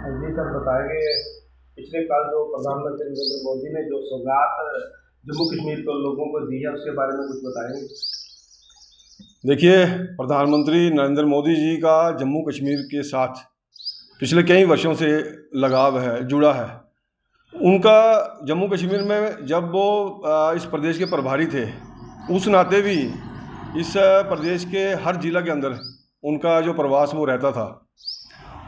जी sir, बताएंगे पिछले कल जो प्रधानमंत्री नरेंद्र मोदी ने जो सौगात जम्मू कश्मीर को लोगों को दी है उसके बारे में कुछ बताएंगे। देखिए, प्रधानमंत्री नरेंद्र मोदी जी का जम्मू कश्मीर के साथ पिछले कई वर्षों से लगाव है, जुड़ा है। उनका जम्मू कश्मीर में जब वो इस प्रदेश के प्रभारी थे, उस नाते भी इस प्रदेश के हर जिला के अंदर उनका जो प्रवास वो रहता था।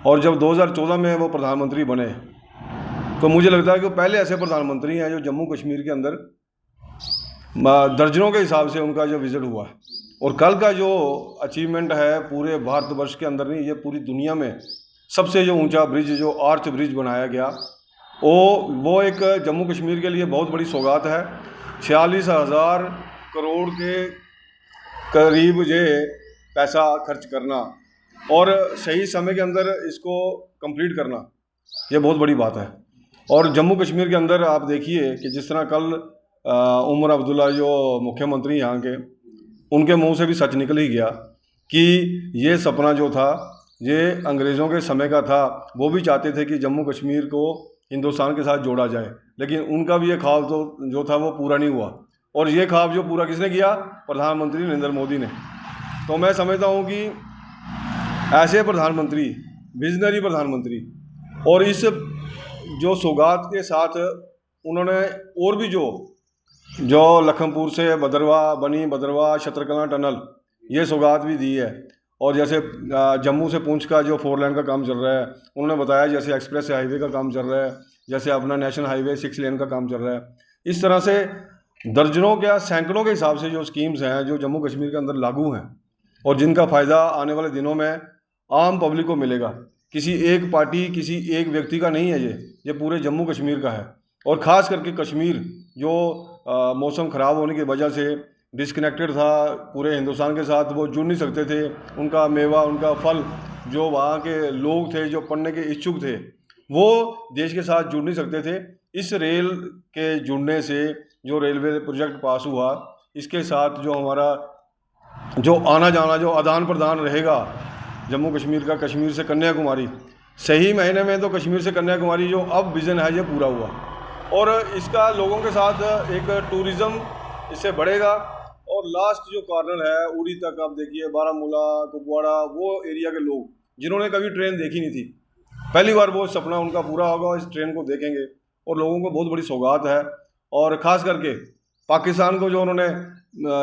और जब 2014 में वो प्रधानमंत्री बने तो मुझे लगता है कि वो पहले ऐसे प्रधानमंत्री हैं जो जम्मू कश्मीर के अंदर दर्जनों के हिसाब से उनका जो विजिट हुआ है। और कल का जो अचीवमेंट है पूरे भारतवर्ष के अंदर नहीं, ये पूरी दुनिया में सबसे जो ऊंचा ब्रिज, जो आर्च ब्रिज बनाया गया, वो एक जम्मू कश्मीर के लिए बहुत बड़ी सौगात है। 46,000 करोड़ के करीब ये पैसा खर्च करना और सही समय के अंदर इसको कंप्लीट करना, ये बहुत बड़ी बात है। और जम्मू कश्मीर के अंदर आप देखिए कि जिस तरह कल उमर अब्दुल्ला जो मुख्यमंत्री यहाँ के, उनके मुंह से भी सच निकल ही गया कि ये सपना जो था ये अंग्रेज़ों के समय का था। वो भी चाहते थे कि जम्मू कश्मीर को हिंदुस्तान के साथ जोड़ा जाए, लेकिन उनका भी ये ख्वाब तो जो था वो पूरा नहीं हुआ। और ये ख्वाब जो पूरा किसने किया? प्रधानमंत्री नरेंद्र मोदी ने। तो मैं समझता हूँ कि ऐसे प्रधानमंत्री, विजनरी प्रधानमंत्री, और इस जो सौगात के साथ उन्होंने और भी जो लखनपुर से भदरवा, बनी भदरवा शत्रकला टनल, ये सौगात भी दी है। और जैसे जम्मू से पुंछ का जो 4 लेन का काम चल रहा है, उन्होंने बताया जैसे एक्सप्रेस हाईवे का काम चल रहा है, जैसे अपना नेशनल हाईवे 6 लेन का काम चल रहा है। इस तरह से दर्जनों क्या सैकड़ों के हिसाब से जो स्कीम्स हैं जो जम्मू कश्मीर के अंदर लागू हैं और जिनका फ़ायदा आने वाले दिनों में आम पब्लिक को मिलेगा। किसी एक पार्टी, किसी एक व्यक्ति का नहीं है, ये पूरे जम्मू कश्मीर का है। और ख़ास करके कश्मीर जो मौसम ख़राब होने की वजह से डिस्कनेक्टेड था पूरे हिंदुस्तान के साथ, वो जुड़ नहीं सकते थे। उनका मेवा, उनका फल, जो वहाँ के लोग थे जो पढ़ने के इच्छुक थे, वो देश के साथ जुड़ नहीं सकते थे। इस रेल के जुड़ने से जो रेलवे प्रोजेक्ट पास हुआ, इसके साथ जो हमारा जो आना जाना, जो आदान प्रदान रहेगा जम्मू कश्मीर का, कश्मीर से कन्याकुमारी, सही महीने में तो कश्मीर से कन्याकुमारी जो अब विज़न है ये पूरा हुआ। और इसका लोगों के साथ एक टूरिज़्म इससे बढ़ेगा। और लास्ट जो कॉर्नर है उड़ी तक, आप देखिए बारामूला, कुपवाड़ा, वो एरिया के लोग जिन्होंने कभी ट्रेन देखी नहीं थी, पहली बार वो सपना उनका पूरा होगा, इस ट्रेन को देखेंगे। और लोगों को बहुत बड़ी सौगात है। और ख़ास करके पाकिस्तान को जो उन्होंने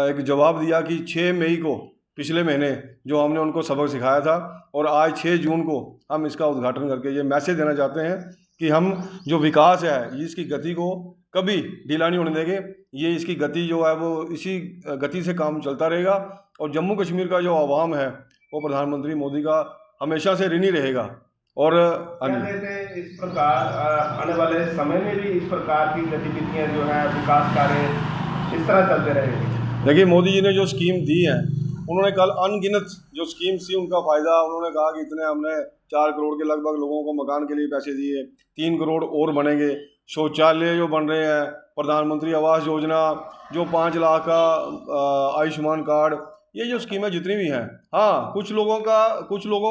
एक जवाब दिया कि 6 मई को, पिछले महीने जो हमने उनको सबक सिखाया था, और आज 6 जून को हम इसका उद्घाटन करके ये मैसेज देना चाहते हैं कि हम जो विकास है इसकी गति को कभी ढीला नहीं होने देंगे। ये इसकी गति जो है वो इसी गति से काम चलता रहेगा। और जम्मू कश्मीर का जो आवाम है वो प्रधानमंत्री मोदी का हमेशा से ऋणी रहेगा। और इस प्रकार आने वाले समय में भी इस प्रकार की गतिविधियां जो है, विकास कार्य इस तरह चलते रहेंगे। देखिए, मोदी जी ने जो स्कीम दी है, उन्होंने कल अनगिनत जो स्कीम्स थी उनका फ़ायदा, उन्होंने कहा कि इतने हमने 4 करोड़ के लगभग लोगों को मकान के लिए पैसे दिए, 3 करोड़ और बनेंगे। शौचालय जो बन रहे हैं, प्रधानमंत्री आवास योजना, जो 5 लाख का आयुष्मान कार्ड, ये जो स्कीमें जितनी भी हैं, हाँ, कुछ लोगों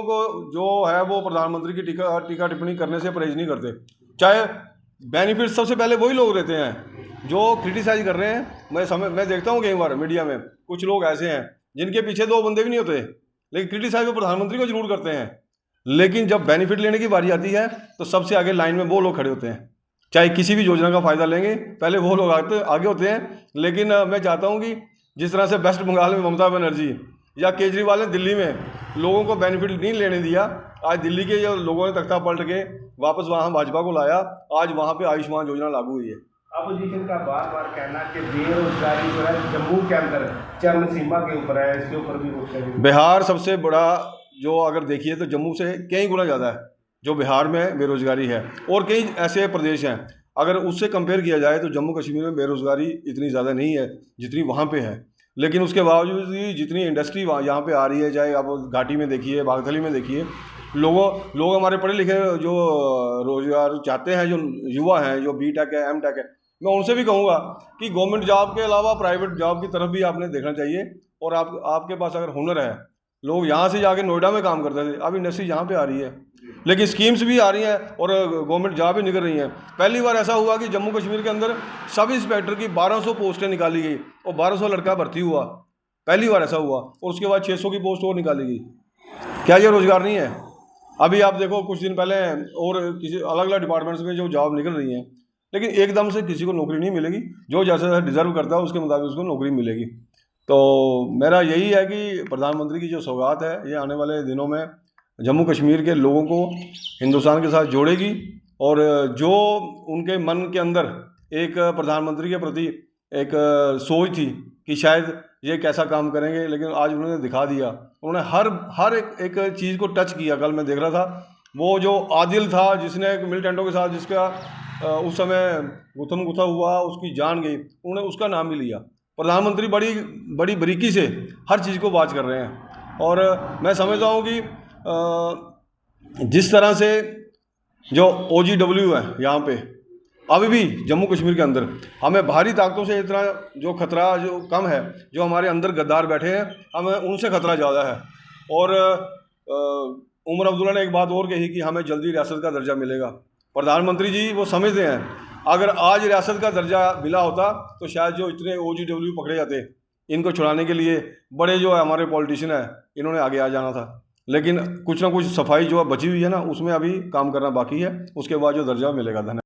को जो है वो प्रधानमंत्री की टीका टिप्पणी करने से परहेज नहीं करते। चाहे बेनिफिट सबसे पहले वही लोग देते हैं जो क्रिटिसाइज कर रहे हैं। मैं देखता हूँ कई बार मीडिया में कुछ लोग ऐसे हैं जिनके पीछे 2 बंदे भी नहीं होते, लेकिन क्रिटिसाइज वो प्रधानमंत्री को जरूर करते हैं। लेकिन जब बेनिफिट लेने की बारी आती है तो सबसे आगे लाइन में वो लोग खड़े होते हैं। चाहे किसी भी योजना का फ़ायदा लेंगे, पहले वो लोग आगे होते हैं। लेकिन मैं चाहता हूँ कि जिस तरह से वेस्ट बंगाल में ममता बनर्जी या केजरीवाल ने दिल्ली में लोगों को बेनिफिट नहीं लेने दिया, आज दिल्ली के जो लोगों ने तख्ता पलट के वापस वहाँ भाजपा को लाया, आज वहाँ पे आयुष्मान योजना लागू हुई है। अपोजिशन का बार बार कहना कि बेरोजगारी जो है जम्मू के अंदर चरम सीमा के ऊपर है, इसके ऊपर भी रोक लगी। बिहार सबसे बड़ा, जो अगर देखिए तो जम्मू से कई गुना ज़्यादा है जो बिहार में बेरोजगारी है। और कई ऐसे प्रदेश हैं, अगर उससे कंपेयर किया जाए तो जम्मू कश्मीर में बेरोजगारी इतनी ज़्यादा नहीं है जितनी वहाँ पे है। लेकिन उसके बावजूद भी जितनी इंडस्ट्री यहाँ पे आ रही है, चाहे आप घाटी में देखिए, बागथली में देखिए, लोग हमारे पढ़े लिखे जो रोजगार चाहते हैं, जो युवा हैं, जो B.Tech है, M.Tech है, मैं उनसे भी कहूँगा कि गवर्नमेंट जॉब के अलावा प्राइवेट जॉब की तरफ भी आपने देखना चाहिए। और आपके पास अगर हुनर है, लोग यहाँ से जाके नोएडा में काम करते थे, अब इंडस्ट्री यहाँ पे आ रही है, लेकिन स्कीम्स भी आ रही हैं और गवर्नमेंट जॉब भी निकल रही हैं। पहली बार ऐसा हुआ कि जम्मू कश्मीर के अंदर सब इंस्पेक्टर की 1200 पोस्टें निकाली गई और 1200 लड़का भर्ती हुआ, पहली बार ऐसा हुआ। और उसके बाद 600 की पोस्ट और निकाली गई। क्या ये रोज़गार नहीं है? अभी आप देखो कुछ दिन पहले और किसी अलग अलग डिपार्टमेंट्स में जो जॉब निकल रही हैं, लेकिन एकदम से किसी को नौकरी नहीं मिलेगी। जो जैसा जैसा डिज़र्व करता है उसके मुताबिक उसको नौकरी मिलेगी। तो मेरा यही है कि प्रधानमंत्री की जो सौगात है ये आने वाले दिनों में जम्मू कश्मीर के लोगों को हिंदुस्तान के साथ जोड़ेगी। और जो उनके मन के अंदर एक प्रधानमंत्री के प्रति एक सोच थी कि शायद ये कैसा काम करेंगे, लेकिन आज उन्होंने दिखा दिया। उन्होंने हर एक चीज़ को टच किया। कल मैं देख रहा था वो जो आदिल था जिसने मिलिटेंटों के साथ जिसका उस समय गुथम गुथा हुआ, उसकी जान गई, उन्होंने उसका नाम भी लिया। प्रधानमंत्री बड़ी बड़ी बारीकी से हर चीज़ को वाच कर रहे हैं। और मैं समझता हूँ कि जिस तरह से जो OGW है यहाँ पे अभी भी जम्मू कश्मीर के अंदर, हमें बाहरी ताकतों से इतना जो खतरा जो कम है, जो हमारे अंदर गद्दार बैठे हैं हमें उनसे खतरा ज़्यादा है। और उमर अब्दुल्ला ने एक बात और कही कि हमें जल्दी रियासत का दर्जा मिलेगा। प्रधानमंत्री जी वो समझते हैं, अगर आज रियासत का दर्जा मिला होता तो शायद जो इतने OGW पकड़े जाते, इनको छुड़ाने के लिए बड़े जो हमारे पॉलिटिशियन हैं इन्होंने आगे आ जाना था। लेकिन कुछ ना कुछ सफाई जो बची हुई है ना, उसमें अभी काम करना बाकी है, उसके बाद जो दर्जा मिलेगा। धन्यवाद।